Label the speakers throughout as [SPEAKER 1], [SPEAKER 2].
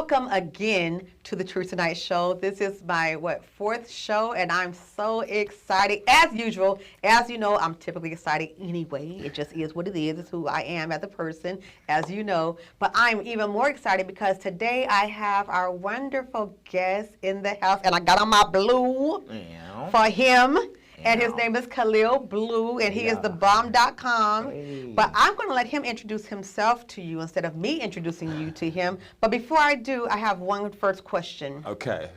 [SPEAKER 1] Welcome again to the Teresa Knight Show. This is my, fourth show, and I'm so excited. As usual, as you know, I'm typically excited anyway. It just is what it is. It's who I am as a person, as you know. But I'm even more excited because today I have our wonderful guest in the house, and I got on my blue for him. And his name is Khalil Bleux, and he is the bomb.com.
[SPEAKER 2] Hey.
[SPEAKER 1] But I'm going to let him introduce himself to you instead of me introducing you to him. But before I do, I have one first question.
[SPEAKER 2] Okay.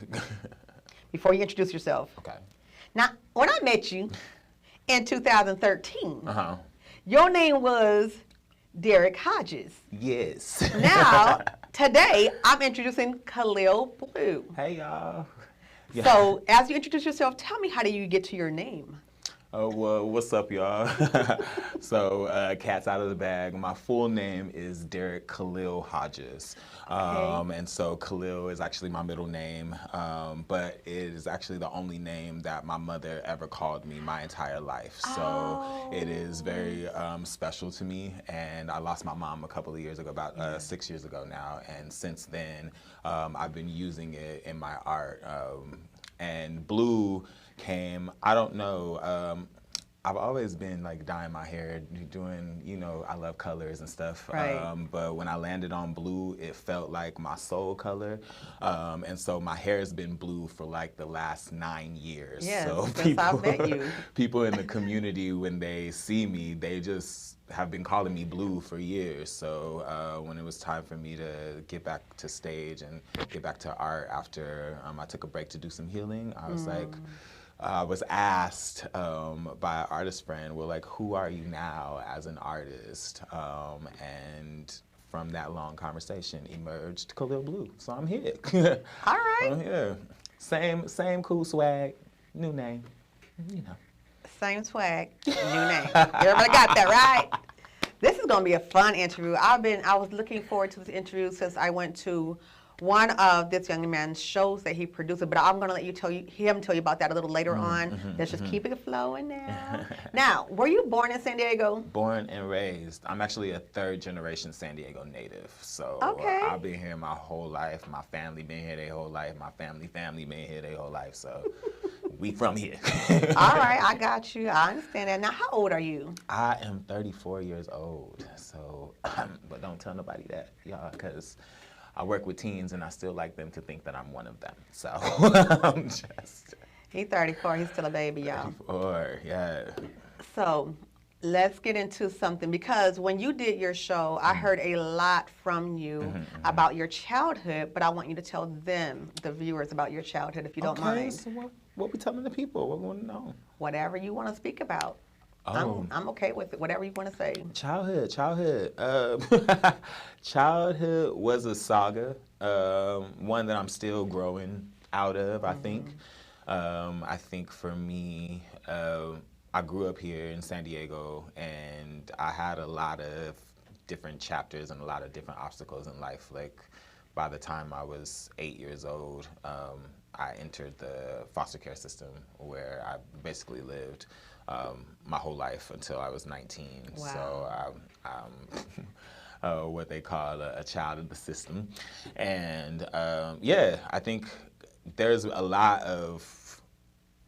[SPEAKER 1] Before you introduce yourself.
[SPEAKER 2] Okay.
[SPEAKER 1] Now, when I met you in 2013,
[SPEAKER 2] Uh-huh.
[SPEAKER 1] your name was Derek Hodges.
[SPEAKER 2] Yes.
[SPEAKER 1] Now, today, I'm introducing Khalil Bleux.
[SPEAKER 2] Hey, y'all. Yeah.
[SPEAKER 1] So, as you introduce yourself, tell me, how do you get to your name?
[SPEAKER 2] Oh, well, what's up, y'all? So, cat's out of the bag. My full name is Derek Khalil Hodges. And so Khalil is actually my middle name, but it is actually the only name that my mother ever called me my entire life. So it is very special to me. And I lost my mom a couple of years ago, about 6 years ago now. And since then, I've been using it in my art. And blue came, I don't know, I've always been like dyeing my hair, doing, you know, I love colors and stuff.
[SPEAKER 1] Right.
[SPEAKER 2] But when I landed on blue, it felt like my soul color. And so my hair has been blue for like the last 9 years.
[SPEAKER 1] Yes,
[SPEAKER 2] so
[SPEAKER 1] since I've met you.
[SPEAKER 2] people in the community, when they see me, they just have been calling me Blue for years. So when it was time for me to get back to stage and get back to art after I took a break to do some healing, I was like, I was asked by an artist friend, well, like, who are you now as an artist? And from that long conversation emerged Khalil Bleux. So I'm here.
[SPEAKER 1] All right.
[SPEAKER 2] I'm here. Same cool swag, new name, you know.
[SPEAKER 1] Same swag, new name. Everybody got that, right? This is going to be a fun interview. I was looking forward to this interview since I went to one of this young man's shows that he produced, but I'm going to let him tell you about that a little later on. Let's just keep it flowing now. Now, were you born in San Diego?
[SPEAKER 2] Born and raised. I'm actually a third generation San Diego native. So
[SPEAKER 1] Okay.
[SPEAKER 2] I've been here my whole life. My family been here their whole life. My family been here their whole life. So we from here.
[SPEAKER 1] All right, I got you. I understand that. Now, how old are you?
[SPEAKER 2] I am 34 years old. So, but don't tell nobody that, y'all, because I work with teens and I still like them to think that I'm one of them. So I'm just.
[SPEAKER 1] He's 34. He's still a baby, y'all.
[SPEAKER 2] 34, yeah.
[SPEAKER 1] So let's get into something, because when you did your show, I heard a lot from you about your childhood, but I want you to tell them, the viewers, about your childhood, if you don't mind.
[SPEAKER 2] So what we telling the people? What we want to know?
[SPEAKER 1] Whatever you want to speak about.
[SPEAKER 2] Oh.
[SPEAKER 1] I'm okay with it, whatever you want to say.
[SPEAKER 2] Childhood. Childhood was a saga, one that I'm still growing out of, I think. I think for me, I grew up here in San Diego, and I had a lot of different chapters and a lot of different obstacles in life. Like, by the time I was 8 years old, I entered the foster care system, where I basically lived my whole life until I was 19.
[SPEAKER 1] Wow.
[SPEAKER 2] So I'm what they call a child of the system. And I think there's a lot of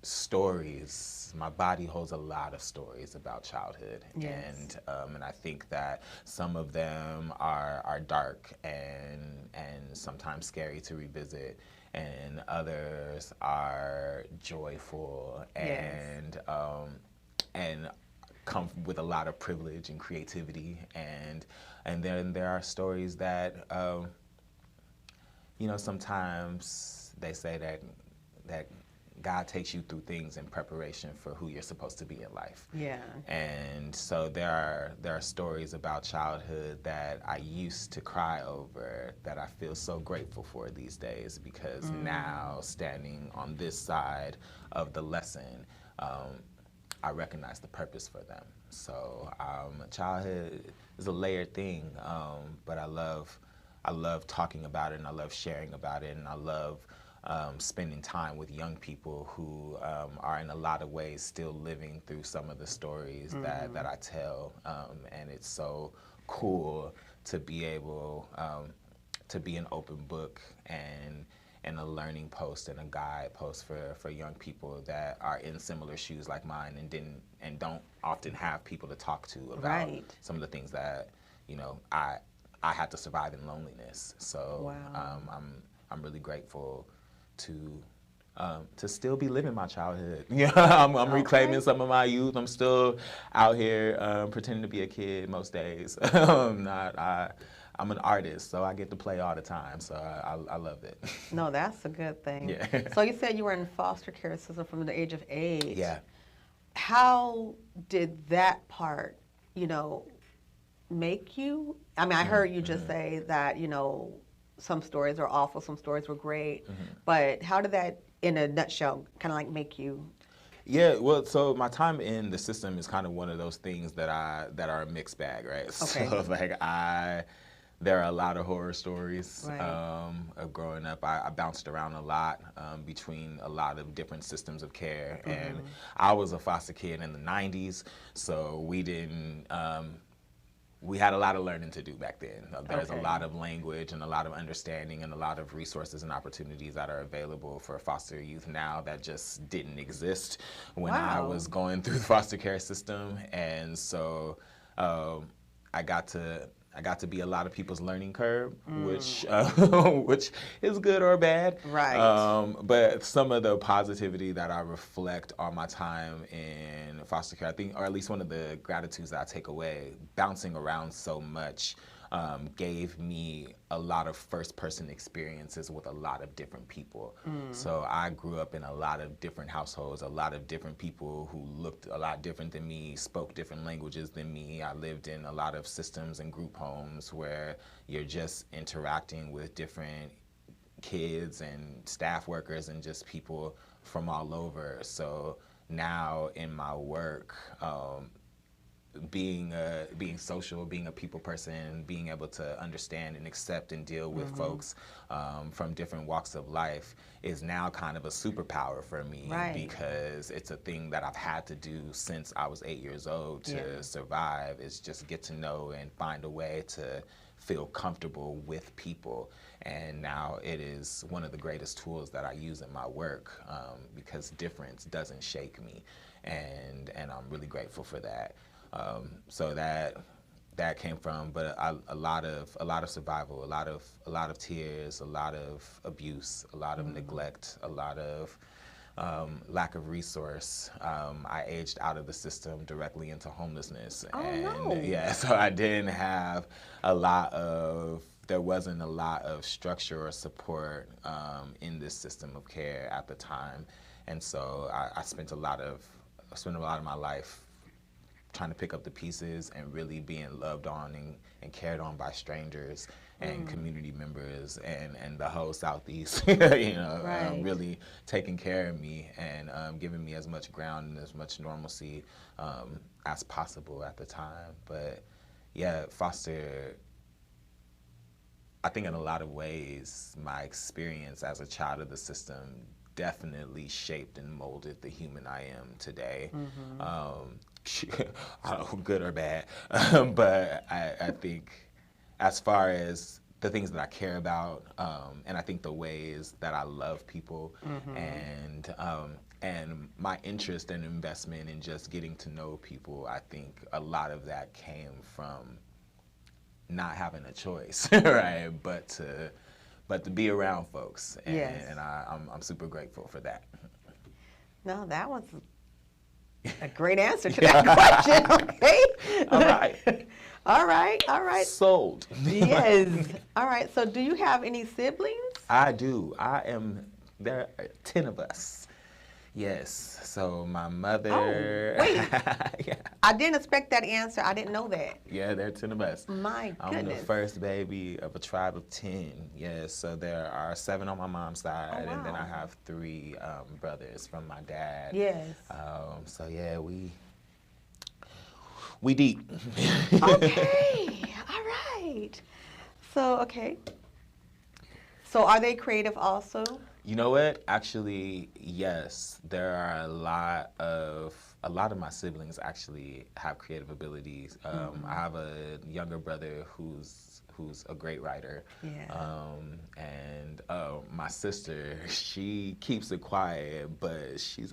[SPEAKER 2] stories. My body holds a lot of stories about childhood.
[SPEAKER 1] Yes.
[SPEAKER 2] And I think that some of them are dark and sometimes scary to revisit, and others are joyful and come with a lot of privilege and creativity, and then there are stories that sometimes they say that God takes you through things in preparation for who you're supposed to be in life.
[SPEAKER 1] Yeah.
[SPEAKER 2] And so there are stories about childhood that I used to cry over that I feel so grateful for these days, because now, standing on this side of the lesson, I recognize the purpose for them. So childhood is a layered thing, but I love talking about it, and I love sharing about it, and I love spending time with young people who are in a lot of ways still living through some of the stories that I tell, and it's so cool to be able to be an open book and a learning post and a guide post for young people that are in similar shoes like mine and don't often have people to talk to about some of the things that, you know, I had to survive in loneliness. So I'm really grateful to still be living my childhood. Yeah, I'm reclaiming some of my youth. I'm still out here pretending to be a kid most days. I'm an artist, so I get to play all the time. So I love it.
[SPEAKER 1] No, that's a good thing.
[SPEAKER 2] Yeah.
[SPEAKER 1] So you said you were in foster care system from the age of 8.
[SPEAKER 2] Yeah.
[SPEAKER 1] How did that part, you know, make you? I mean, I heard you just say that, you know, some stories are awful, some stories were great, but how did that, in a nutshell, kind of like make you?
[SPEAKER 2] Yeah, well, so my time in the system is kind of one of those things that are a mixed bag, right?
[SPEAKER 1] Okay.
[SPEAKER 2] So like there are a lot of horror stories
[SPEAKER 1] Right.
[SPEAKER 2] of growing up. I bounced around a lot between a lot of different systems of care, and I was a foster kid in the 90s, so we didn't. We had a lot of learning to do back then. There's a lot of language and a lot of understanding and a lot of resources and opportunities that are available for foster youth now that just didn't exist when I was going through the foster care system. And so I got to be a lot of people's learning curve, which is good or bad.
[SPEAKER 1] Right.
[SPEAKER 2] But some of the positivity that I reflect on my time in foster care, I think, or at least one of the gratitudes that I take away, bouncing around so much, gave me a lot of first-person experiences with a lot of different people. So I grew up in a lot of different households, a lot of different people who looked a lot different than me, spoke different languages than me. I lived in a lot of systems and group homes where you're just interacting with different kids and staff workers and just people from all over. So now in my work, being social, being a people person, being able to understand and accept and deal with folks from different walks of life is now kind of a superpower for me, because it's a thing that I've had to do since I was 8 years old to survive, is just get to know and find a way to feel comfortable with people. And now it is one of the greatest tools that I use in my work, because difference doesn't shake me, and I'm really grateful for that. So that came from, but a lot of survival, a lot of tears, a lot of abuse, a lot of neglect, a lot of lack of resource. I aged out of the system directly into homelessness, so I didn't have there wasn't a lot of structure or support in this system of care at the time, and so I spent a lot of my life trying to pick up the pieces and really being loved on and cared on by strangers and community members and the whole Southeast, really taking care of me and giving me as much ground and as much normalcy as possible at the time. But yeah, foster, I think in a lot of ways, my experience as a child of the system definitely shaped and molded the human I am today. I don't know, good or bad, but I think as far as the things that I care about, and I think the ways that I love people, and my interest and investment in just getting to know people, I think a lot of that came from not having a choice, right? But to be around folks, and I'm super grateful for that.
[SPEAKER 1] No, that was a great answer to that question. Okay. All right.
[SPEAKER 2] Sold.
[SPEAKER 1] Yes. All right. So do you have any siblings?
[SPEAKER 2] I do. There are 10 of us. Yes. So my mother.
[SPEAKER 1] Oh, wait. I didn't expect that answer. I didn't know that.
[SPEAKER 2] Yeah, there are 10 of us.
[SPEAKER 1] My goodness.
[SPEAKER 2] I'm the first baby of a tribe of 10. Yes. So there are 7 on my mom's side, and then I have 3 brothers from my dad.
[SPEAKER 1] Yes.
[SPEAKER 2] So yeah, we deep.
[SPEAKER 1] Okay. All right. So So are they creative also?
[SPEAKER 2] You know what? Actually, yes. There are a lot of a lot of my siblings actually have creative abilities. I have a younger brother who's a great writer.
[SPEAKER 1] Yeah.
[SPEAKER 2] And my sister, she keeps it quiet, but she's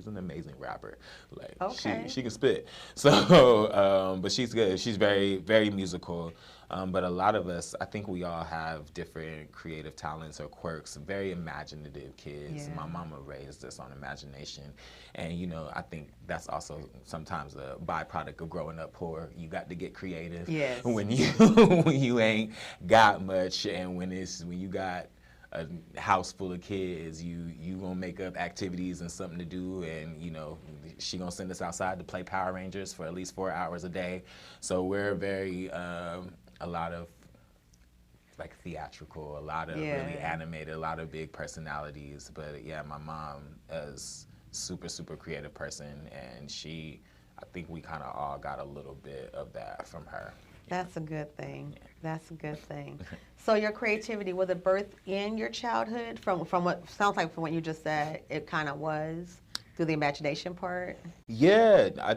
[SPEAKER 2] an amazing rapper. Like
[SPEAKER 1] Okay.
[SPEAKER 2] she can spit. So, but she's good. She's very, very musical. But a lot of us, I think we all have different creative talents or quirks, very imaginative kids.
[SPEAKER 1] Yeah.
[SPEAKER 2] My mama raised us on imagination. And, you know, I think that's also sometimes a byproduct of growing up poor. You got to get creative
[SPEAKER 1] Yes.
[SPEAKER 2] when you ain't got much, and when you got a house full of kids, you gonna make up activities and something to do, and you know she gonna send us outside to play Power Rangers for at least 4 hours a day. So we're very a lot of like theatrical, a lot of really animated, a lot of big personalities. But yeah, my mom is super creative person, and I think we kind of all got a little bit of that from her.
[SPEAKER 1] That's a good thing. That's a good thing. So your creativity, was it birthed in your childhood? From what sounds like from what you just said, it kind of was through the imagination part.
[SPEAKER 2] Yeah, I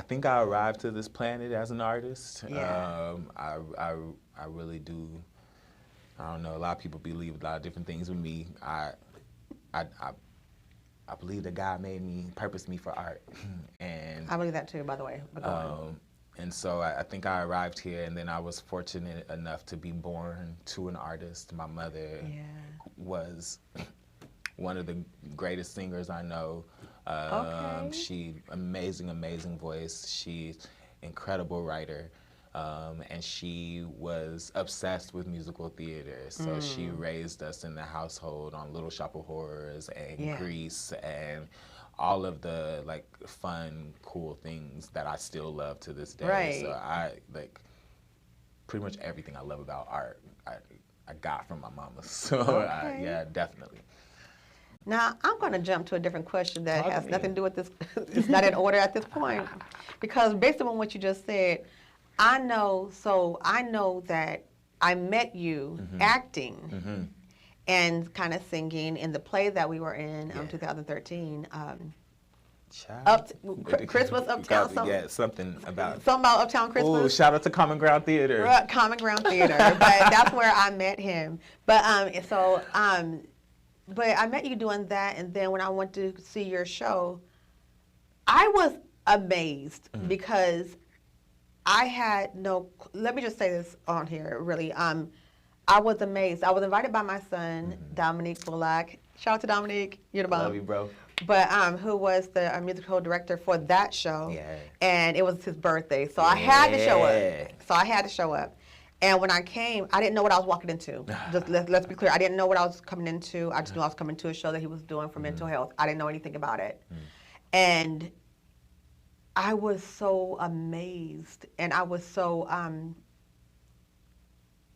[SPEAKER 2] think I arrived to this planet as an artist.
[SPEAKER 1] Yeah.
[SPEAKER 2] I really do. I don't know. A lot of people believe a lot of different things with me. I believe that God purposed me for art, and
[SPEAKER 1] I believe that too, by the way. But go on.
[SPEAKER 2] and so I think I arrived here, and then I was fortunate enough to be born to an artist. My mother was one of the greatest singers I know.
[SPEAKER 1] Okay.
[SPEAKER 2] She amazing voice. She's incredible writer. And she was obsessed with musical theater. So she raised us in the household on Little Shop of Horrors and Grease and all of the like fun, cool things that I still love to this day.
[SPEAKER 1] Right.
[SPEAKER 2] So I like pretty much everything I love about art, I got from my mama. So yeah, definitely.
[SPEAKER 1] Now, I'm going to jump to a different question that
[SPEAKER 2] Talk
[SPEAKER 1] has
[SPEAKER 2] to me.
[SPEAKER 1] nothing to do with this. It's not in order at this point. Because based on what you just said, I know that I met you acting and kind of singing in the play that we were in 2013. Christmas Uptown.
[SPEAKER 2] Something about
[SPEAKER 1] Uptown Christmas.
[SPEAKER 2] Oh, shout out to Common Ground Theater.
[SPEAKER 1] Common Ground Theater. But that's where I met him. But but I met you doing that, and then when I went to see your show, I was amazed because I had let me just say this on here, really. I was amazed. I was invited by my son, Dominique Bullock. Shout out to Dominique. You're the bomb.
[SPEAKER 2] Love you, bro.
[SPEAKER 1] But who was the musical director for that show.
[SPEAKER 2] Yeah.
[SPEAKER 1] And it was his birthday. So I had to show up. And when I came, I didn't know what I was walking into. Just let's be clear. I didn't know what I was coming into. I just knew I was coming to a show that he was doing for mental health. I didn't know anything about it. And I was so amazed. And I was so,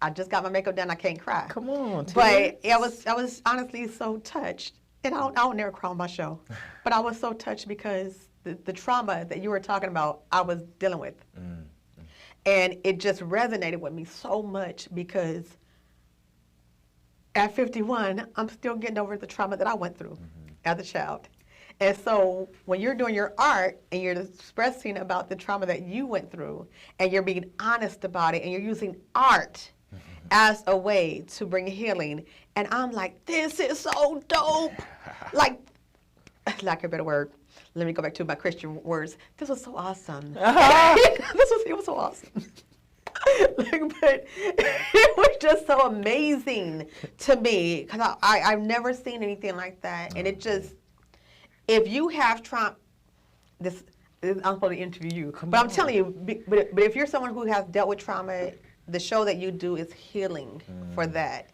[SPEAKER 1] I just got my makeup done. I can't cry.
[SPEAKER 2] Come on,
[SPEAKER 1] But I was honestly so touched. And I don't never cry on my show. But I was so touched because the trauma that you were talking about, I was dealing with. And it just resonated with me so much because at 51, I'm still getting over the trauma that I went through as a child. And so when you're doing your art and you're expressing about the trauma that you went through and you're being honest about it and you're using art as a way to bring healing, and I'm like, this is so dope. Like a better word. Let me go back to my Christian words. This was so awesome. It was so awesome. But it was just so amazing to me because I've never seen anything like that. And it just, if you have trauma, I'm supposed to interview you, but I'm telling you, but if you're someone who has dealt with trauma, the show that you do is healing for that.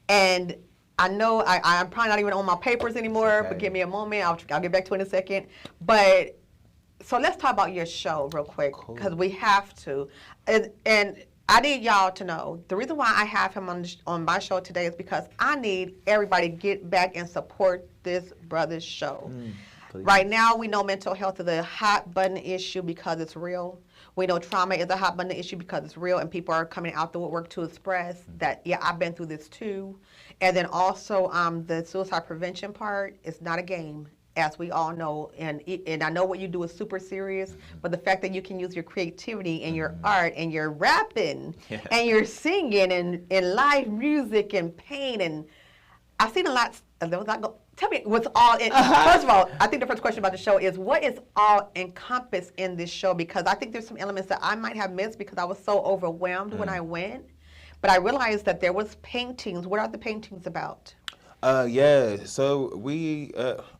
[SPEAKER 1] And I know I'm probably not even on my papers anymore, but give me a moment. I'll get back to it in a second. But so let's talk about your show real quick because we have to. And I need y'all to know the reason why I have him on my show today is because I need everybody to get back and support this brother's show. Right now, we know mental health is a hot button issue because it's real. We know trauma is a hot button issue because it's real, and people are coming out the woodwork to express that, yeah, I've been through this too. And then also the suicide prevention part is not a game. as we all know, and I know what you do is super serious, but the fact that you can use your creativity and your art and your rapping
[SPEAKER 2] Yeah.
[SPEAKER 1] and your singing and live music and paint, and I've seen a lot. Tell me what's all in. First of all, I think the first question about the show is what is all encompassed in this show, because I think there's some elements that I might have missed because I was so overwhelmed when I went. But I realized that there was paintings. What are the paintings about?
[SPEAKER 2] Yeah, so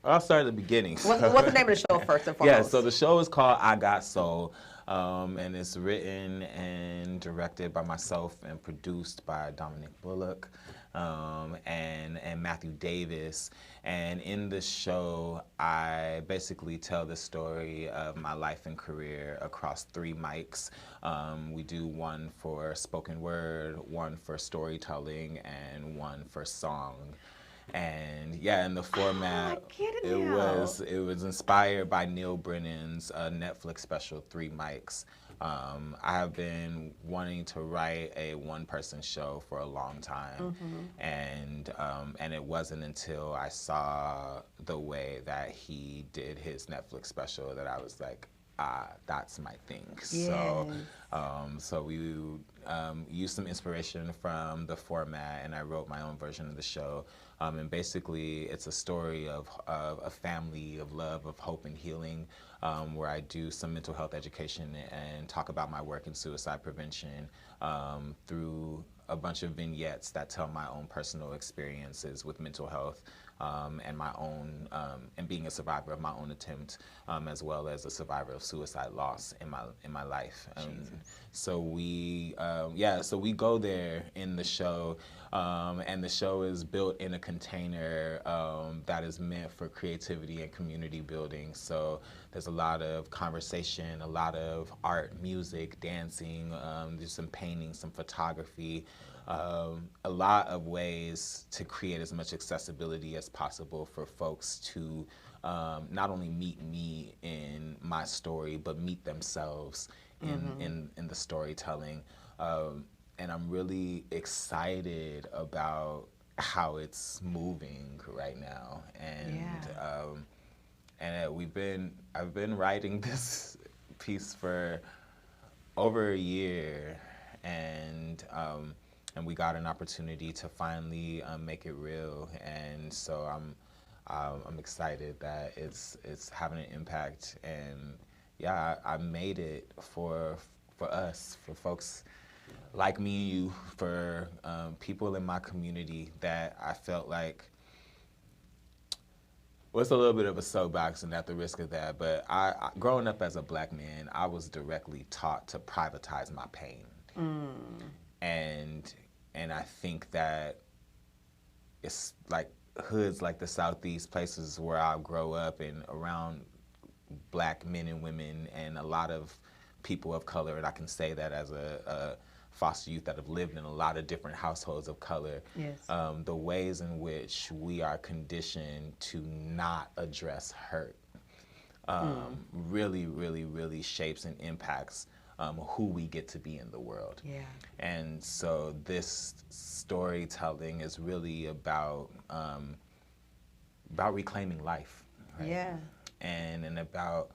[SPEAKER 2] I'll start at the beginning.
[SPEAKER 1] What's the name of the show first and
[SPEAKER 2] Yeah,
[SPEAKER 1] foremost?
[SPEAKER 2] so the show is called I Got Soul, and it's written and directed by myself and produced by Dominic Bullock and Matthew Davis. And in the show, I basically tell the story of my life and career across 3 mics. We do one for spoken word, one for storytelling, and one for song. And yeah, in the format,
[SPEAKER 1] I get it now.
[SPEAKER 2] it was inspired by Neil Brennan's Netflix special 3 Mics. I have been wanting to write a one-person show for a long time, and it wasn't until I saw the way that he did his Netflix special that I was like, that's my thing.
[SPEAKER 1] Yes.
[SPEAKER 2] So we used some inspiration from the format, and I wrote my own version of the show. And basically, it's a story of a family of love, of hope, and healing, where I do some mental health education and talk about my work in suicide prevention through a bunch of vignettes that tell my own personal experiences with mental health and my own and being a survivor of my own attempt, as well as a survivor of suicide loss in my life. So we go there in the show, and the show is built in a container that is meant for creativity and community building. So there's a lot of conversation, a lot of art, music, dancing, there's some painting, some photography, a lot of ways to create as much accessibility as possible for folks to not only meet me in my story, but meet themselves in the storytelling. And I'm really excited about how it's moving right now. And I've been writing this piece for over a year, and we got an opportunity to finally make it real. And so I'm excited that it's having an impact. And yeah, I made it for us, for folks like me and you, for people in my community that I felt like, well, it's a little bit of a soapbox and at the risk of that, but I growing up as a Black man, I was directly taught to privatize my pain. And I think that it's like hoods like the Southeast, places where I grow up and around Black men and women and a lot of people of color, and I can say that as a foster youth that have lived in a lot of different households of color.
[SPEAKER 1] Yes.
[SPEAKER 2] The ways in which we are conditioned to not address hurt really, really, really shapes and impacts who we get to be in the world.
[SPEAKER 1] Yeah.
[SPEAKER 2] And so this storytelling is really about reclaiming life, right?
[SPEAKER 1] Yeah.
[SPEAKER 2] And about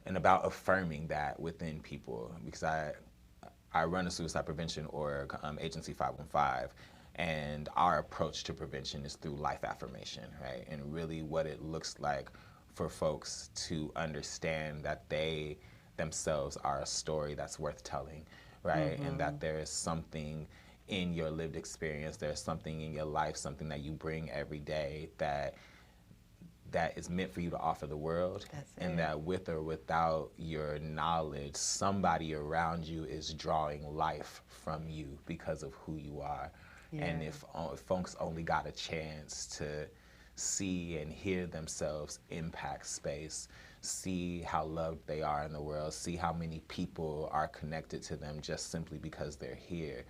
[SPEAKER 2] affirming that within people, because I run a suicide prevention org, Agency 515, and our approach to prevention is through life affirmation, right? And really what it looks like for folks to understand that they themselves are a story that's worth telling, right? And that there is something in your lived experience, there's something in your life, something that you bring every day that is meant for you to offer the world. And that with or without your knowledge, somebody around you is drawing life from you because of who you are. Yeah. And if folks only got a chance to see and hear themselves impact space, see how loved they are in the world, see how many people are connected to them just simply because they're here,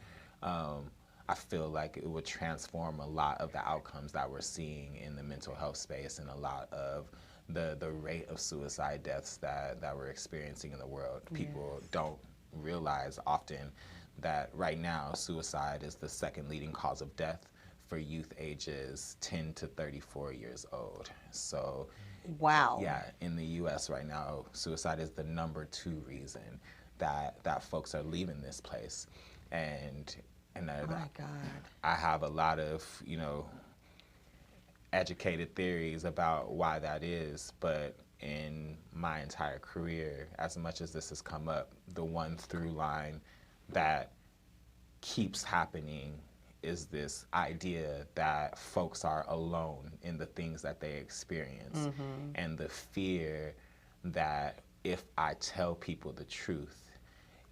[SPEAKER 2] I feel like it would transform a lot of the outcomes that we're seeing in the mental health space and a lot of the rate of suicide deaths that we're experiencing in the world. People don't realize often that right now suicide is the second leading cause of death for youth ages 10 to 34 years old. So,
[SPEAKER 1] wow.
[SPEAKER 2] yeah, in the U.S. right now, suicide is the #2 reason that folks are leaving this place. And
[SPEAKER 1] My God.
[SPEAKER 2] I have a lot of, educated theories about why that is, but in my entire career, as much as this has come up, the one through line that keeps happening is this idea that folks are alone in the things that they experience, and the fear that if I tell people the truth,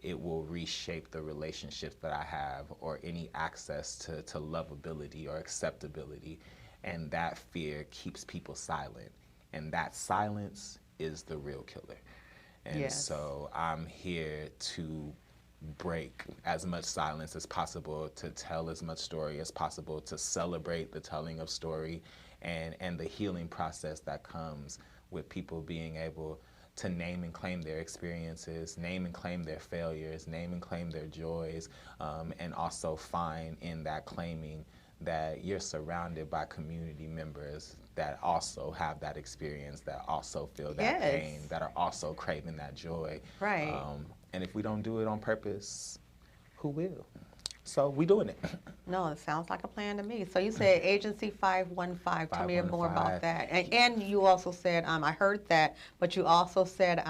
[SPEAKER 2] it will reshape the relationships that I have or any access to lovability or acceptability. And that fear keeps people silent. And that silence is the real killer. And
[SPEAKER 1] Yes.
[SPEAKER 2] so I'm here to break as much silence as possible, to tell as much story as possible, to celebrate the telling of story and the healing process that comes with people being able to name and claim their experiences, name and claim their failures, name and claim their joys, and also find in that claiming that you're surrounded by community members that also have that experience, that also feel that
[SPEAKER 1] Yes.
[SPEAKER 2] pain, that are also craving that joy.
[SPEAKER 1] Right.
[SPEAKER 2] And if we don't do it on purpose, who will? So we doing it.
[SPEAKER 1] No, it sounds like a plan to me. So you said Agency 515. Tell me more about
[SPEAKER 2] 515.
[SPEAKER 1] that. And you also said, I heard that, but you also said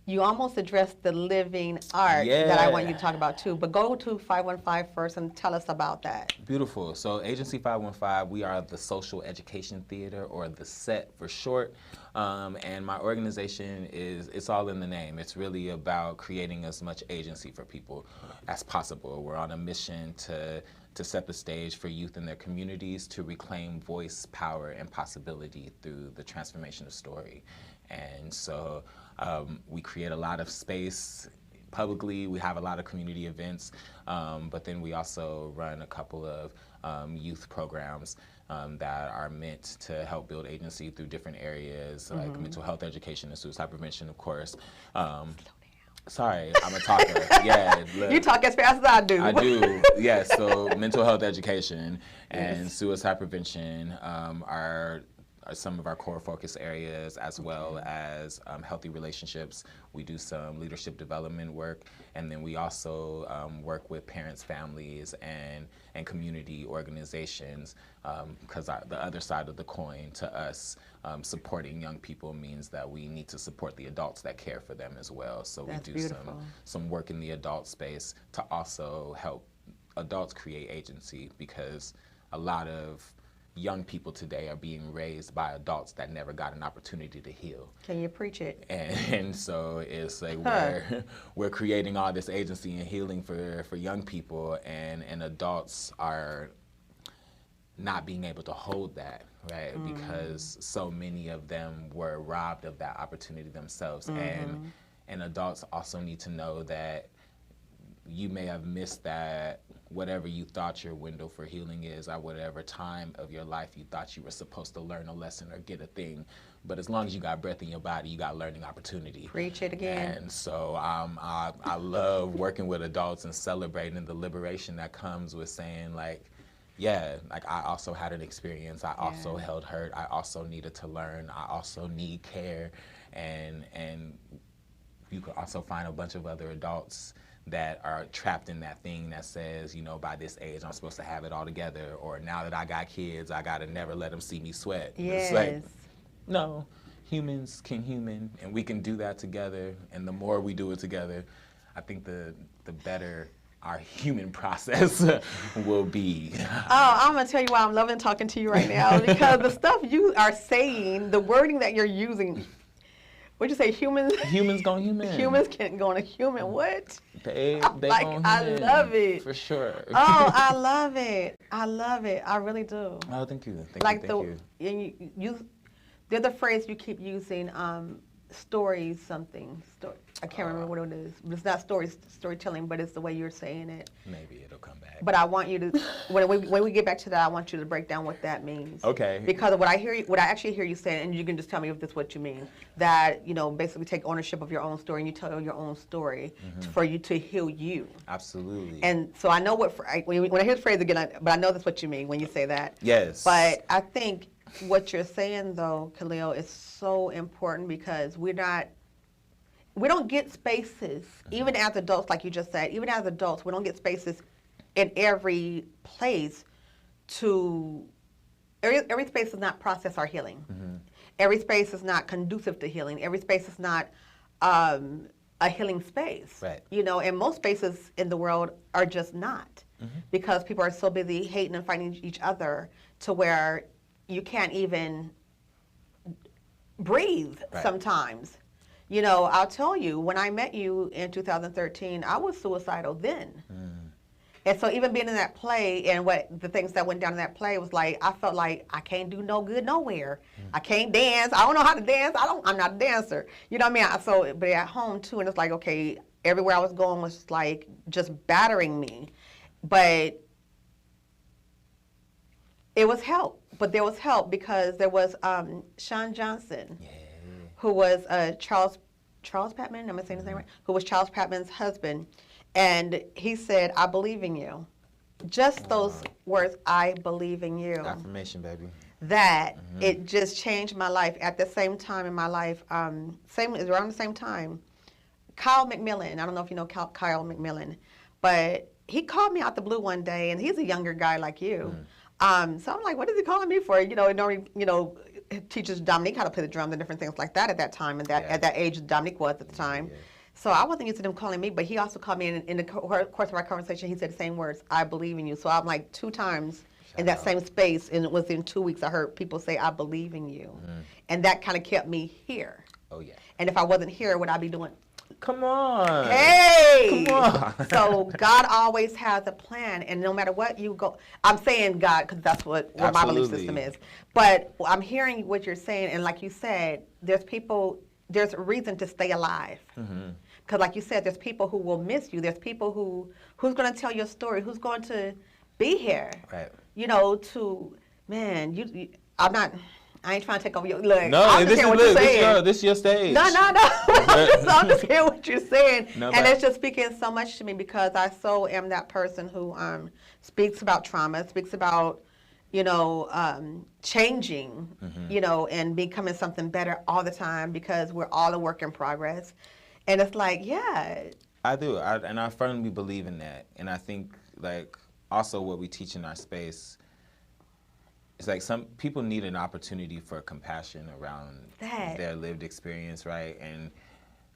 [SPEAKER 1] you almost addressed the living art that I want you to talk about too. But go to 515 first and tell us about that.
[SPEAKER 2] Beautiful. So Agency 515, we are the Social Education Theater, or the SET for short. And my organization it's all in the name. It's really about creating as much agency for people as possible. We're on a mission to set the stage for youth in their communities to reclaim voice, power, and possibility through the transformation of story. And so we create a lot of space publicly. We have a lot of community events, but then we also run a couple of youth programs that are meant to help build agency through different areas, like mental health education and suicide prevention, of course. Sorry, I'm a talker. Yeah, look,
[SPEAKER 1] You talk as fast as I do.
[SPEAKER 2] I do. Yes. So mental health education and suicide prevention are some of our core focus areas, as well as healthy relationships. We do some leadership development work, and then we also work with parents, families, and community organizations, because the other side of the coin to us, supporting young people means that we need to support the adults that care for them as well. So
[SPEAKER 1] That's
[SPEAKER 2] we do
[SPEAKER 1] beautiful.
[SPEAKER 2] some work in the adult space to also help adults create agency, because a lot of young people today are being raised by adults that never got an opportunity to heal.
[SPEAKER 1] Can you preach it?
[SPEAKER 2] And so it's like we're creating all this agency and healing for young people, and adults are not being able to hold that, right? Because so many of them were robbed of that opportunity themselves. And adults also need to know that you may have missed that, whatever you thought your window for healing is, at whatever time of your life you thought you were supposed to learn a lesson or get a thing. But as long as you got breath in your body, you got learning opportunity.
[SPEAKER 1] Preach it again.
[SPEAKER 2] And so I love working with adults and celebrating the liberation that comes with saying, like, yeah, like I also had an experience. I also held hurt. I also needed to learn. I also need care. And you could also find a bunch of other adults that are trapped in that thing that says, by this age, I'm supposed to have it all together. Or now that I got kids, I got to never let them see me sweat.
[SPEAKER 1] Yes.
[SPEAKER 2] It's like, no, humans can human, and we can do that together. And the more we do it together, I think the better our human process will be.
[SPEAKER 1] Oh, I'm going to tell you why I'm loving talking to you right now, because the stuff you are saying, the wording that you're using, what'd you say, humans?
[SPEAKER 2] Humans gone human.
[SPEAKER 1] Humans can't go on a human, what?
[SPEAKER 2] They
[SPEAKER 1] like,
[SPEAKER 2] gone
[SPEAKER 1] I
[SPEAKER 2] human.
[SPEAKER 1] love it.
[SPEAKER 2] For sure.
[SPEAKER 1] Oh, I love it. I love it. I really do.
[SPEAKER 2] Oh, thank you.
[SPEAKER 1] Like
[SPEAKER 2] thank you.
[SPEAKER 1] you, the other phrase you keep using, something. I can't remember what it is. It's not storytelling, but it's the way you're saying it.
[SPEAKER 2] Maybe it'll come back.
[SPEAKER 1] But I want you to, when we get back to that, I want you to break down what that means.
[SPEAKER 2] Okay.
[SPEAKER 1] Because what I actually hear you saying, and you can just tell me if this is what you mean, that, basically take ownership of your own story and you tell your own story for you to heal you.
[SPEAKER 2] Absolutely.
[SPEAKER 1] And so I know when I hear the phrase again, but I know that's what you mean when you say that.
[SPEAKER 2] Yes.
[SPEAKER 1] But I think what you're saying, though, Khalil, is so important because we don't get spaces, even as adults, like you just said, even as adults, we don't get spaces in every place every space does not process our healing. Every space is not conducive to healing. Every space is not a healing space.
[SPEAKER 2] Right.
[SPEAKER 1] And most spaces in the world are just not because people are so busy hating and fighting each other to where you can't even breathe sometimes. I'll tell you, when I met you in 2013, I was suicidal then. And so even being in that play and the things that went down in that play was like, I felt like I can't do no good nowhere. I can't dance. I don't know how to dance. I'm not a dancer. You know what I mean? But at home too, and it's like, okay, everywhere I was going was like just battering me. But it was help. But there was help because there was Sean Johnson, who was Charles Patman, am I saying his name right? Who was Charles Patman's husband. And he said, I believe in you. Just those words, I believe in you.
[SPEAKER 2] Affirmation, baby.
[SPEAKER 1] That it just changed my life. At the same time in my life, around the same time, Kyle McMillan, I don't know if you know Kyle McMillan, but he called me out the blue one day, and he's a younger guy like you. So I'm like, what is he calling me for? Teaches Dominique how to play the drums and different things like that at that time, and at that age Dominique was at the time. Yeah. So I wasn't used to them calling me, but he also called me in the course of our conversation. He said the same words, I believe in you. So I'm like 2 times in that same space, and it was in 2 weeks I heard people say, I believe in you. And that kind of kept me here.
[SPEAKER 2] Oh, yeah.
[SPEAKER 1] And if I wasn't here, what I'd be doing?
[SPEAKER 2] Come on.
[SPEAKER 1] Hey!
[SPEAKER 2] Come on.
[SPEAKER 1] So God always has a plan, and no matter what you go, I'm saying God because that's what my belief system is. But I'm hearing what you're saying, and like you said, there's a reason to stay alive. Because like you said, there's people who will miss you. There's people who's going to tell your story, who's going to be here.
[SPEAKER 2] Right.
[SPEAKER 1] I ain't trying to take over your, look,
[SPEAKER 2] no,
[SPEAKER 1] I'm just hearing what you're saying.
[SPEAKER 2] This is your stage.
[SPEAKER 1] No. I'm just hearing what you're saying.
[SPEAKER 2] No,
[SPEAKER 1] and it's just speaking so much to me because I so am that person who speaks about trauma, speaks about, changing, and becoming something better all the time because we're all a work in progress. And it's like, yeah.
[SPEAKER 2] I do, and I firmly believe in that. And I think, like, also what we teach in our space, it's like some people need an opportunity for compassion around their lived experience, right?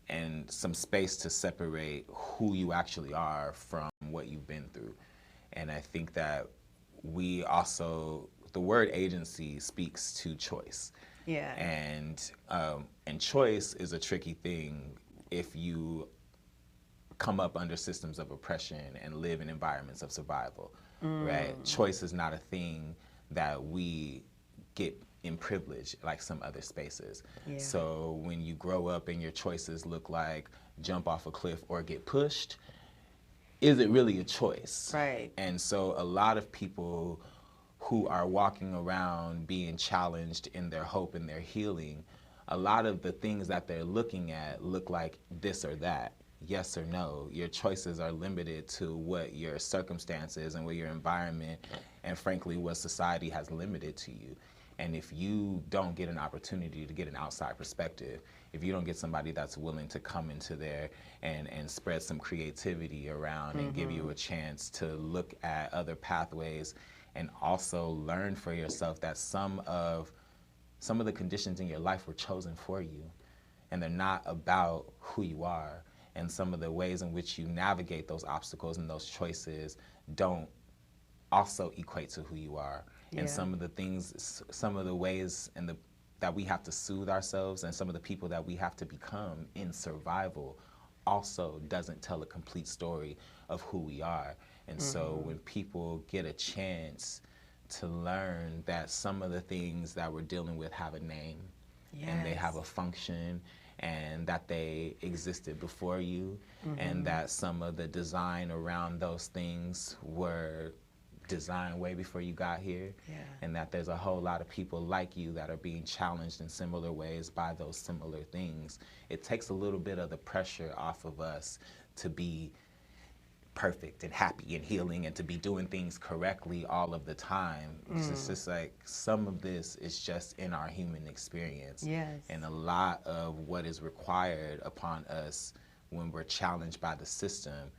[SPEAKER 2] And some space to separate who you actually are from what you've been through. And I think that we also, the word agency speaks to choice.
[SPEAKER 1] Yeah.
[SPEAKER 2] And choice is a tricky thing if you come up under systems of oppression and live in environments of survival, right? Choice is not a thing that we get in privilege like some other spaces. Yeah. So when you grow up and your choices look like jump off a cliff or get pushed, is it really a choice?
[SPEAKER 1] Right.
[SPEAKER 2] And so a lot of people who are walking around being challenged in their hope and their healing, a lot of the things that they're looking at look like this or that, yes or no. Your choices are limited to what your circumstances and what your environment and frankly what society has limited to you. And if you don't get an opportunity to get an outside perspective, if you don't get somebody that's willing to come into there and spread some creativity around and give you a chance to look at other pathways and also learn for yourself that some of the conditions in your life were chosen for you and they're not about who you are, and some of the ways in which you navigate those obstacles and those choices don't also equate to who you are. Yeah. And some of the things, some of the ways that we have to soothe ourselves and some of the people that we have to become in survival also doesn't tell a complete story of who we are. And so when people get a chance to learn that some of the things that we're dealing with have a name, and they have a function, and that they existed before you, and that some of the design around those things were designed way before you got here, and that there's a whole lot of people like you that are being challenged in similar ways by those similar things. It takes a little bit of the pressure off of us to be perfect and happy and healing and to be doing things correctly all of the time. It's just like some of this is just in our human experience. And a lot of what is required upon us when we're challenged by the system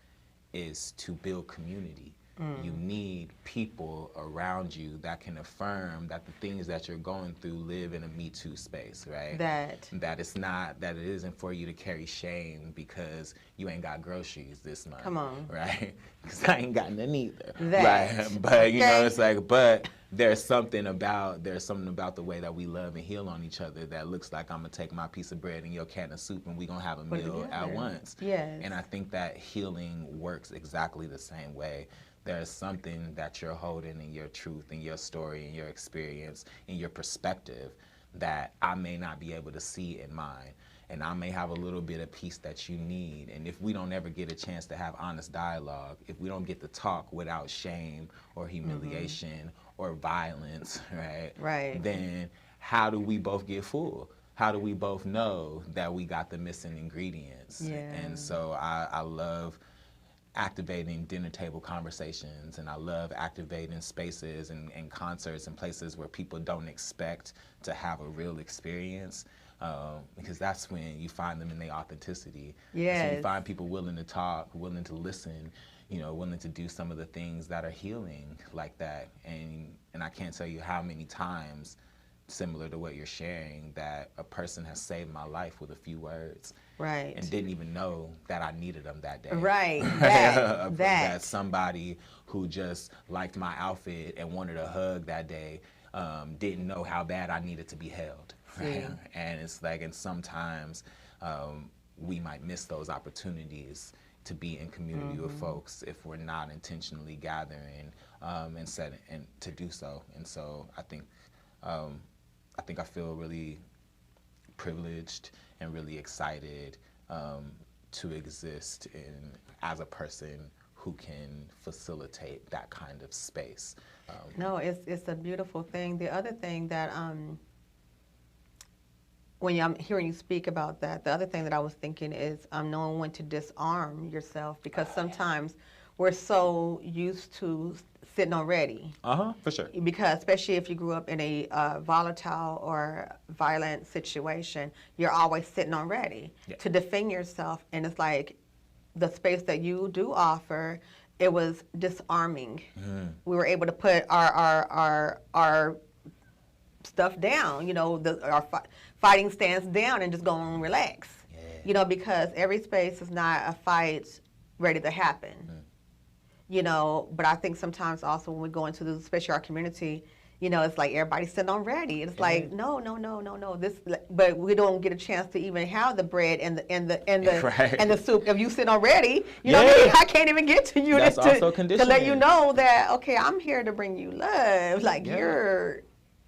[SPEAKER 2] is to build community. You need people around you that can affirm that the things that you're going through live in a Me Too space, right? That it's not, that it isn't for you to carry shame because you ain't got groceries this month.
[SPEAKER 1] Come on.
[SPEAKER 2] Right? Because I ain't got none either. Right? But you know, it's like, but there's something about the way that we love and heal on each other that looks like I'm gonna take my piece of bread and your can of soup and we gonna have a meal at once. And I think that healing works exactly the same way. There's something that you're holding in your truth, in your story, in your experience, in your perspective that I may not be able to see in mine. And I may have a little bit of peace that you need. And if we don't ever get a chance to have honest dialogue, if we don't get to talk without shame or humiliation or violence, right? Then how do we both get full? How do we both know that we got the missing ingredients? And so I love activating dinner table conversations, and I love activating spaces and concerts and places where people don't expect to have a real experience, because that's when you find them in their authenticity. So you find people willing to talk, willing to listen, you know, willing to do some of the things that are healing like that. And I can't tell you how many times, similar to what you're sharing, that a person has saved my life with a few words. And didn't even know that I needed them that day. That somebody who just liked my outfit and wanted a hug that day didn't know how bad I needed to be held. And it's like, and sometimes we might miss those opportunities to be in community with folks if we're not intentionally gathering and setting and to do so. And so I think I feel really privileged and really excited to exist as a person who can facilitate that kind of space.
[SPEAKER 1] No, it's a beautiful thing. The other thing that when I'm hearing you speak about that, the other thing that I was thinking is knowing when to disarm yourself, because sometimes we're so used to sitting on ready.
[SPEAKER 2] For sure.
[SPEAKER 1] Because especially if you grew up in a volatile or violent situation, you're always sitting on ready to defend yourself. And it's like the space that you do offer, it was disarming. We were able to put our stuff down, you know, our fighting stance down and just go and relax. You know, because every space is not a fight ready to happen. You know, but I think sometimes also when we go into especially our community, you know, it's like everybody's sitting on ready. It's like no. This, but we don't get a chance to even have the bread and the soup. If you sit on ready, you know, I can't even get to you to let you know that okay, I'm here to bring you love. Like you're.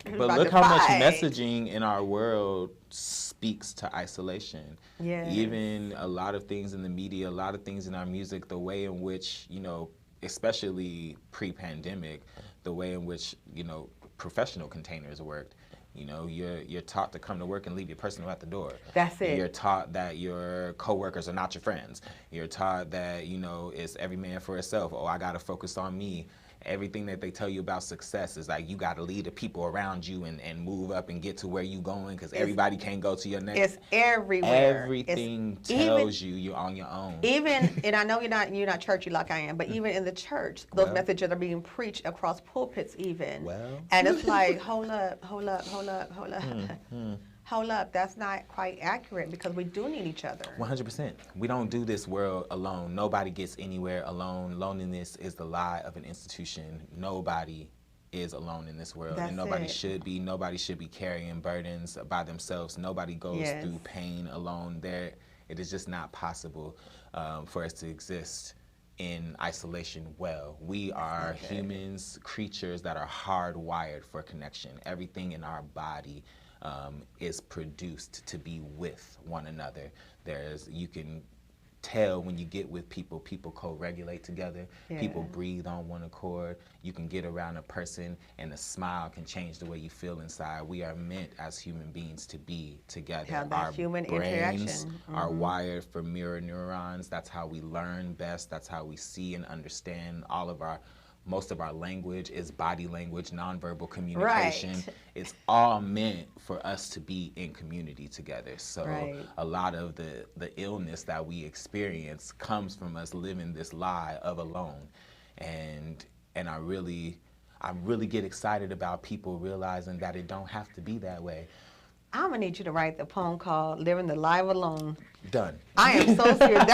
[SPEAKER 2] But look how much messaging in our world speaks to isolation. Even a lot of things in the media, a lot of things in our music, the way in which, you know, especially pre-pandemic, the way in which, you know, professional containers worked. You know, you're taught to come to work and leave your personal at the door.
[SPEAKER 1] That's it.
[SPEAKER 2] You're taught that your coworkers are not your friends. You're taught that, you know, it's every man for himself. Oh, I got to focus on me. Everything that they tell you about success is like you got to lead the people around you and move up and get to where you going, because everybody can't go to your next.
[SPEAKER 1] It's everywhere.
[SPEAKER 2] Everything tells you you're on your own.
[SPEAKER 1] Even, and I know you're not churchy like I am, but even in the church, those messages are being preached across pulpits even. And it's like, hold up. Hold up, that's not quite accurate, because we do need each other.
[SPEAKER 2] 100%. We don't do this world alone. Nobody gets anywhere alone. Loneliness is the lie of an institution. Nobody is alone in this world.
[SPEAKER 1] That's
[SPEAKER 2] and nobody
[SPEAKER 1] it.
[SPEAKER 2] should be. Nobody should be carrying burdens by themselves. Nobody goes through pain alone. It is just not possible for us to exist in isolation well. We are humans, creatures that are hardwired for connection. Everything in our body is produced to be with one another. You can tell when you get with people, people co-regulate together, people breathe on one accord. You can get around a person and a smile can change the way you feel inside. We are meant as human beings to be together.
[SPEAKER 1] Have that
[SPEAKER 2] our
[SPEAKER 1] human
[SPEAKER 2] brains
[SPEAKER 1] interaction.
[SPEAKER 2] are wired for mirror neurons. That's how we learn best. That's how we see and understand. Most of our language is body language, nonverbal communication.
[SPEAKER 1] Right.
[SPEAKER 2] It's all meant for us to be in community together. So a lot of the illness that we experience comes from us living this lie of alone. And I really get excited about people realizing that it don't have to be that way.
[SPEAKER 1] I'm gonna need you to write the poem called "Living the Life Alone."
[SPEAKER 2] Done.
[SPEAKER 1] I am so serious.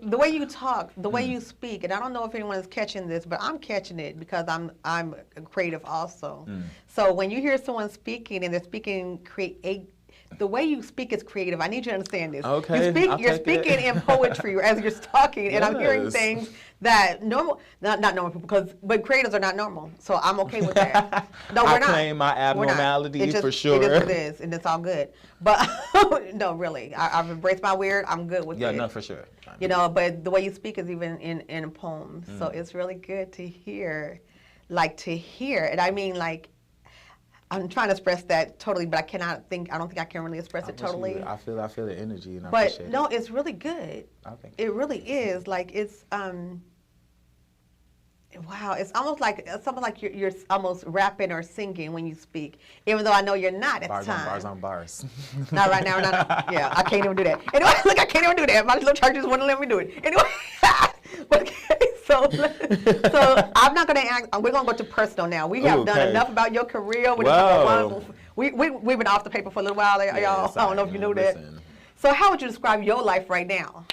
[SPEAKER 1] The way you talk, the way you speak, and I don't know if anyone is catching this, but I'm catching it because I'm creative also. So when you hear someone speaking and they're speaking the way you speak is creative. I need you to understand this.
[SPEAKER 2] Okay,
[SPEAKER 1] You're speaking in poetry as you're talking, and I'm hearing things that not normal people, but creatives are not normal. So I'm okay with that. No, we're not.
[SPEAKER 2] I claim my abnormality for sure.
[SPEAKER 1] It is what it is, and it's all good. But no, really, I've embraced my weird. I'm good with it.
[SPEAKER 2] Yeah, no, for sure.
[SPEAKER 1] You know, but the way you speak is even in poems. So it's really good to hear, and I mean, like, I'm trying to express that totally, but I don't think I can really express it totally.
[SPEAKER 2] I feel the energy, and I
[SPEAKER 1] but
[SPEAKER 2] appreciate
[SPEAKER 1] no,
[SPEAKER 2] it.
[SPEAKER 1] it's really good.
[SPEAKER 2] Okay.
[SPEAKER 1] It really is. Like, it's wow, it's almost like you're almost rapping or singing when you speak, even though I know you're not at the time.
[SPEAKER 2] Bars on bars.
[SPEAKER 1] Not right now, not. Yeah, I can't even do that. Anyway, look, I can't even do that. My little churches wouldn't let me do it. Anyway, okay, so I'm not going to ask. We're going to go to personal now. We have done enough about your career. We've been off the paper for a little while, y'all. I don't know if you knew that. So how would you describe your life right now?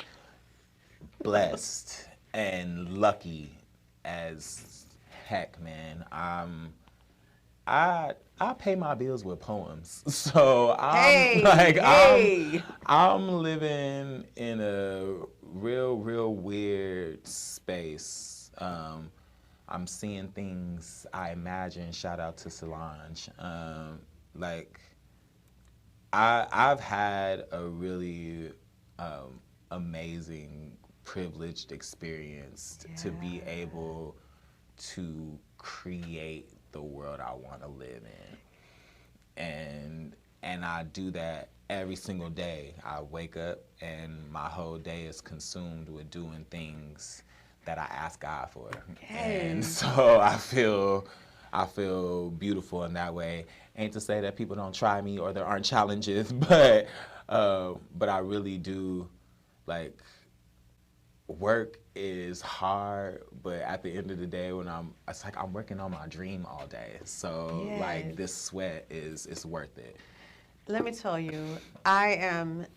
[SPEAKER 2] Blessed and lucky as heck, man. I pay my bills with poems, so I'm living in a real weird space. I'm seeing things I imagine. Shout out to Solange. I've had a really amazing, privileged experience to be able to create the world I want to live in. And I do that every single day. I wake up and my whole day is consumed with doing things that I ask God for. And so I feel beautiful in that way. Ain't to say that people don't try me or there aren't challenges, but I really do, like, work is hard, but at the end of the day, it's like I'm working on my dream all day. So like, this sweat it's worth it.
[SPEAKER 1] Let me tell you, I'm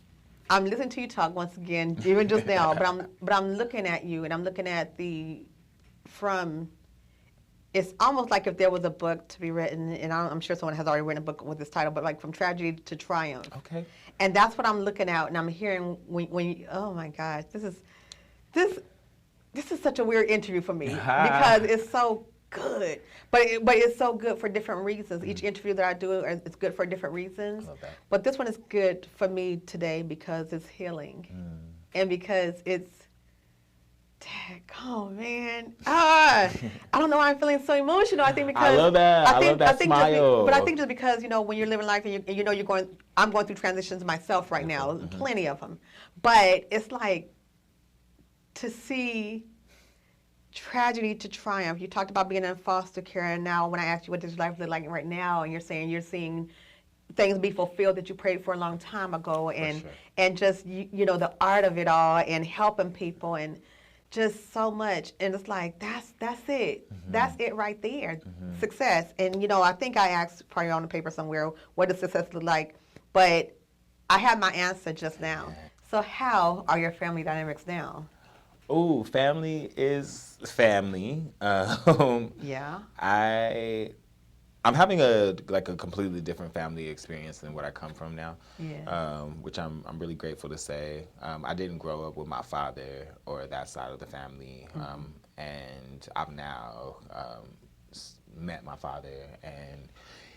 [SPEAKER 1] listening to you talk once again, even just now, but I'm looking at you, and I'm looking at it's almost like if there was a book to be written, and I'm sure someone has already written a book with this title, but like From Tragedy to Triumph.
[SPEAKER 2] Okay.
[SPEAKER 1] And that's what I'm looking at, and I'm hearing when you, oh my gosh, this is such a weird interview for me because it's so good, but it's so good for different reasons. Each interview that I do is good for different reasons.
[SPEAKER 2] I love that.
[SPEAKER 1] But this one is good for me today because it's healing, and because it's. Oh man, I don't know why I'm feeling so emotional. I think because
[SPEAKER 2] I love that. I love that smile.
[SPEAKER 1] But I think just because when you're living life and you know I'm going through transitions myself right now, plenty of them. But it's like to see tragedy to triumph. You talked about being in foster care, and now when I asked you what does your life look like right now, and you're saying you're seeing things be fulfilled that you prayed for a long time ago, and just the art of it all, and helping people, and just so much. And it's like that's it. That's it right there. Success. And I think I asked probably on the paper somewhere, what does success look like? But I have my answer just now. So how are your family dynamics now?
[SPEAKER 2] Oh, family is family.
[SPEAKER 1] Yeah.
[SPEAKER 2] I'm I'm having a completely different family experience than what I come from now.
[SPEAKER 1] Yeah.
[SPEAKER 2] Which I'm really grateful to say. I didn't grow up with my father or that side of the family, and I've now met my father, and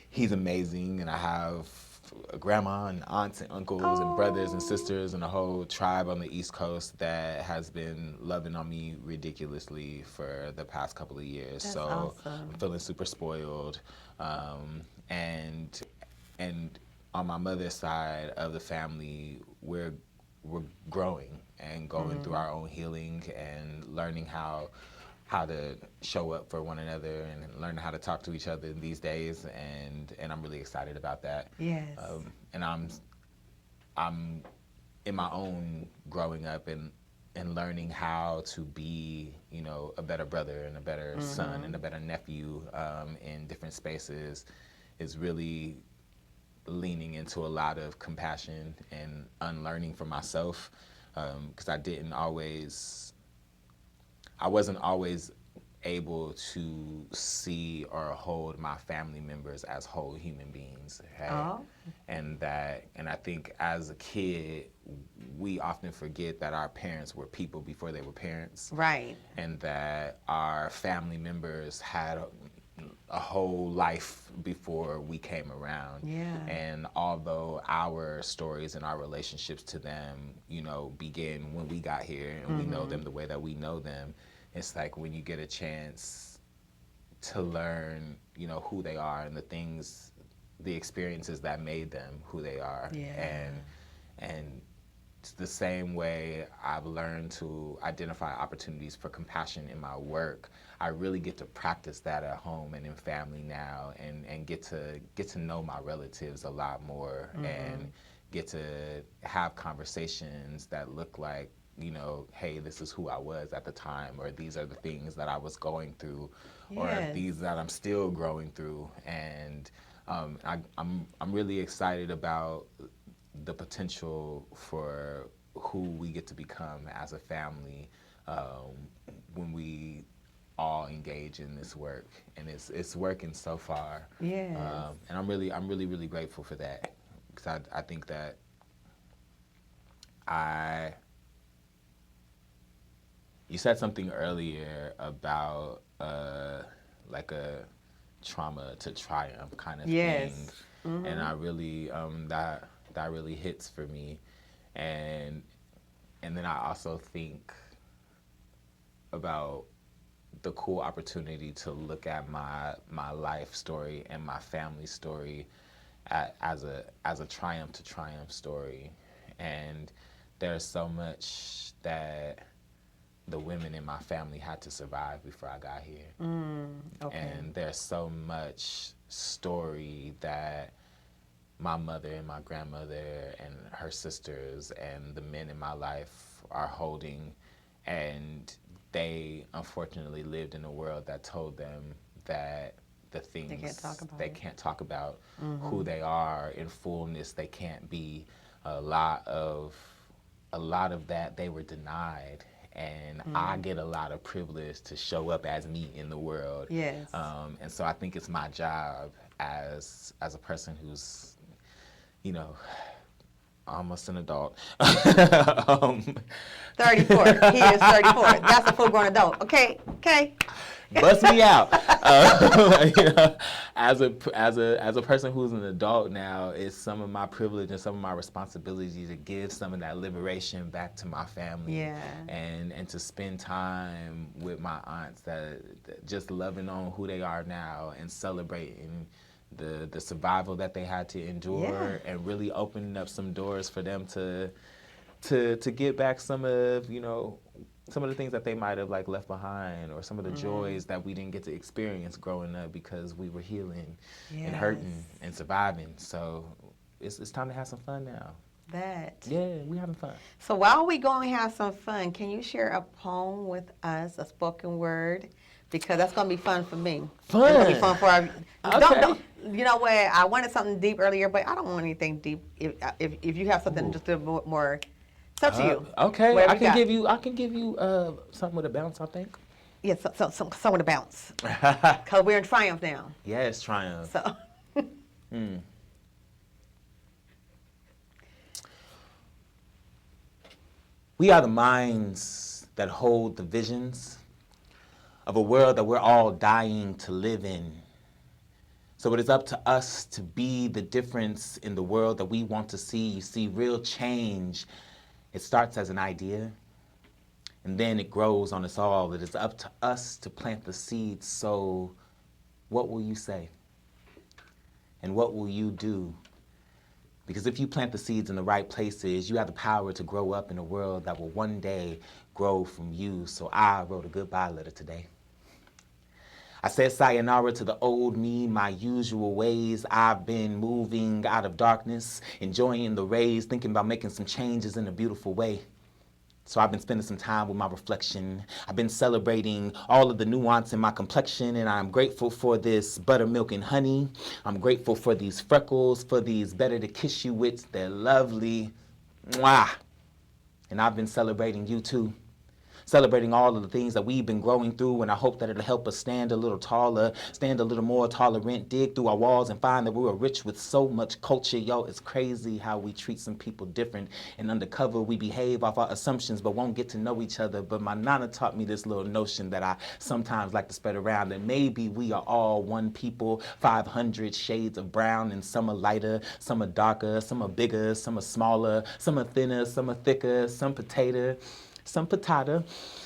[SPEAKER 2] he's amazing, and I have a grandma and aunts and uncles and brothers and sisters and a whole tribe on the East Coast that has been loving on me ridiculously for the past couple of years.
[SPEAKER 1] That's
[SPEAKER 2] so
[SPEAKER 1] awesome.
[SPEAKER 2] I'm feeling super spoiled. And on my mother's side of the family, we're growing and going through our own healing and learning how to show up for one another and learning how to talk to each other these days, and I'm really excited about that.
[SPEAKER 1] Yes.
[SPEAKER 2] And I'm in my own growing up and learning how to be, a better brother and a better son and a better nephew in different spaces is really leaning into a lot of compassion and unlearning for myself, because I wasn't always able to see or hold my family members as whole human beings. Right?
[SPEAKER 1] Oh.
[SPEAKER 2] And I think as a kid, we often forget that our parents were people before they were parents.
[SPEAKER 1] Right.
[SPEAKER 2] And that our family members had a whole life before we came around.
[SPEAKER 1] Yeah.
[SPEAKER 2] And although our stories and our relationships to them, begin when we got here and we know them the way that we know them, it's like when you get a chance to learn, who they are and the experiences that made them who they are.
[SPEAKER 1] Yeah.
[SPEAKER 2] And it's the same way I've learned to identify opportunities for compassion in my work. I really get to practice that at home and in family now, and get to know my relatives a lot more, and get to have conversations that look like, hey, this is who I was at the time, or these are the things that I was going through, or these that I'm still growing through. And I'm really excited about the potential for who we get to become as a family when we all engage in this work, and it's working so far.
[SPEAKER 1] Yes.
[SPEAKER 2] And I'm really grateful for that, because I think that you said something earlier about like a trauma to triumph kind of thing, and I really that really hits for me, and then I also think about the cool opportunity to look at my life story and my family story as a triumph to triumph story, and there's so much that the women in my family had to survive before I got here.
[SPEAKER 1] Okay.
[SPEAKER 2] And there's so much story that my mother and my grandmother and her sisters and the men in my life are holding, and they unfortunately lived in a world that told them that the things they can't talk about who they are in fullness, they can't be. A lot of that they were denied, and I get a lot of privilege to show up as me in the world.
[SPEAKER 1] Yes.
[SPEAKER 2] And so I think it's my job as a person who's, almost an adult.
[SPEAKER 1] 34. He is 34. That's a full-grown adult. Okay.
[SPEAKER 2] Bust me out. As a person who's an adult now, it's some of my privilege and some of my responsibility to give some of that liberation back to my family.
[SPEAKER 1] Yeah.
[SPEAKER 2] And to spend time with my aunts that just loving on who they are now and celebrating the survival that they had to endure, and really opening up some doors for them to get back some of the things that they might have left behind, or some of the joys that we didn't get to experience growing up because we were healing and hurting and surviving. So it's time to have some fun now. We're having fun.
[SPEAKER 1] So while we go and have some fun, can you share a poem with us, a spoken word? Because that's going to be fun for me.
[SPEAKER 2] Fun.
[SPEAKER 1] It's going to be fun for our...
[SPEAKER 2] Okay.
[SPEAKER 1] Don't, you know what? I wanted something deep earlier, but I don't want anything deep. If you have something just a bit more... It's up to you.
[SPEAKER 2] Okay,
[SPEAKER 1] Whatever
[SPEAKER 2] I
[SPEAKER 1] you
[SPEAKER 2] can
[SPEAKER 1] got.
[SPEAKER 2] give you something with a bounce, I think.
[SPEAKER 1] Yeah, somewhere to bounce. Because we're in triumph now.
[SPEAKER 2] Yes, triumph.
[SPEAKER 1] So.
[SPEAKER 2] We are the minds that hold the visions of a world that we're all dying to live in. So it is up to us to be the difference in the world that we want to see. You see, real change, it starts as an idea, and then it grows on us all. It is up to us to plant the seeds. So what will you say? And what will you do? Because if you plant the seeds in the right places, you have the power to grow up in a world that will one day grow from you. So I wrote a goodbye letter today. I said sayonara to the old me, my usual ways. I've been moving out of darkness, enjoying the rays, thinking about making some changes in a beautiful way. So I've been spending some time with my reflection. I've been celebrating all of the nuance in my complexion, and I'm grateful for this buttermilk and honey. I'm grateful for these freckles, for these better to kiss you with. They're lovely. Mwah. And I've been celebrating you too. Celebrating all of the things that we've been growing through, and I hope that it'll help us stand a little taller, stand a little more tolerant, dig through our walls and find that we are rich with so much culture. Yo, it's crazy how we treat some people different, and undercover we behave off our assumptions but won't get to know each other. But my nana taught me this little notion that I sometimes like to spread around, that maybe we are all one people, 500 shades of brown, and some are lighter, some are darker, some are bigger, some are smaller, some are thinner, some are thicker, some potato, some patata.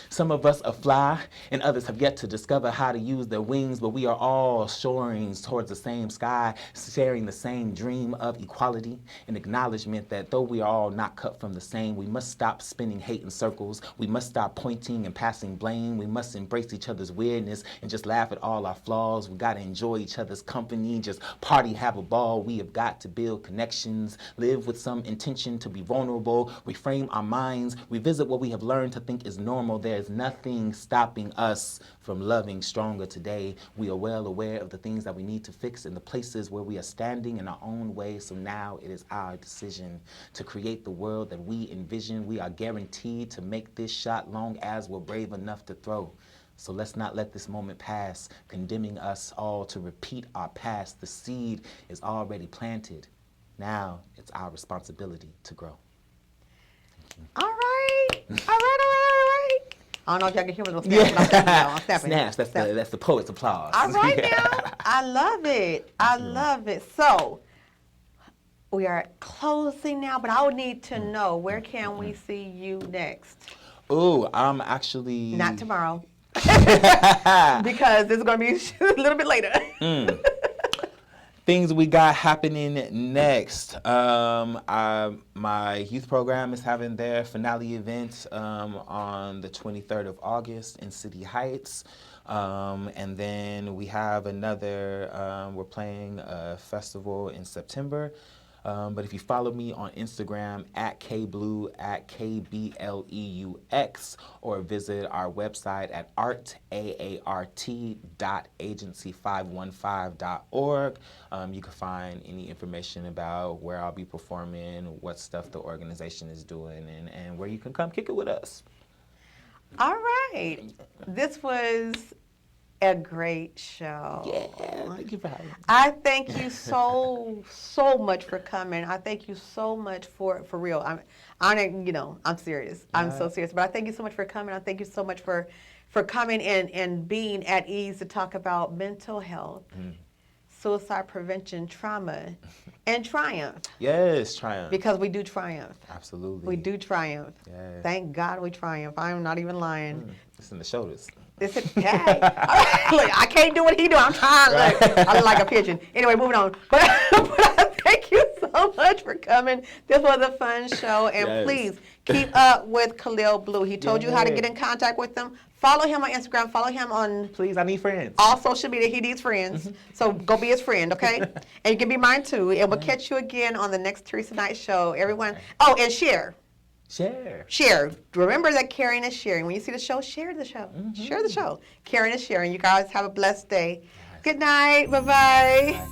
[SPEAKER 2] Some of us are fly, and others have yet to discover how to use their wings, but we are all soaring towards the same sky, sharing the same dream of equality, and acknowledgement that though we are all not cut from the same, we must stop spinning hate in circles. We must stop pointing and passing blame. We must embrace each other's weirdness and just laugh at all our flaws. We gotta enjoy each other's company, just party, have a ball. We have got to build connections, live with some intention to be vulnerable, reframe our minds, revisit what we have learned to think is normal. There's nothing stopping us from loving stronger today. We are well aware of the things that we need to fix in the places where we are standing in our own way. So now it is our decision to create the world that we envision. We are guaranteed to make this shot long as we're brave enough to throw. So let's not let this moment pass, condemning us all to repeat our past. The seed is already planted. Now it's our responsibility to grow.
[SPEAKER 1] All right. All right. I don't know if y'all can hear me. I'm snapping.
[SPEAKER 2] Snaps. That's the poet's applause.
[SPEAKER 1] All right now. I love it. I love it. So we are closing now, but I would need to know, where can we see you next?
[SPEAKER 2] Ooh, I'm actually...
[SPEAKER 1] Not tomorrow. Because it's going to be a little bit later.
[SPEAKER 2] Things we got happening next. My youth program is having their finale event on the 23rd of August in City Heights. And then we have another, we're playing a festival in September. But if you follow me on Instagram at KBleux, at KBLEUX, or visit our website at aart.agency515.org, you can find any information about where I'll be performing, what stuff the organization is doing, and where you can come kick it with us.
[SPEAKER 1] All right. This was a great show.
[SPEAKER 2] Yeah, thank you for having me.
[SPEAKER 1] I thank you so much for coming. I thank you so much for real. I'm serious. I'm so serious. But I thank you so much for coming. I thank you so much for coming and being at ease to talk about mental health, suicide prevention, trauma, and triumph.
[SPEAKER 2] Yes, triumph.
[SPEAKER 1] Because we do triumph.
[SPEAKER 2] Absolutely.
[SPEAKER 1] We do triumph.
[SPEAKER 2] Yes.
[SPEAKER 1] Thank God we triumph. I'm not even lying.
[SPEAKER 2] It's in the shoulders.
[SPEAKER 1] This is, hey, look, I can't do what he do. I'm trying. Look, I look like a pigeon. Anyway, moving on. But I thank you so much for coming. This was a fun show. And please keep up with Khalil Bleux. He told you how to get in contact with him. Follow him on Instagram. Follow him on...
[SPEAKER 2] Please, I need friends.
[SPEAKER 1] All social media. He needs friends. So go be his friend, okay? And you can be mine too. And we'll catch you again on the next Teresa Knight Show. Everyone... Oh, and share. Share. Remember that caring is sharing. When you see the show, share the show. Share the show. Caring is sharing. You guys have a blessed day. Good night. Bye-bye.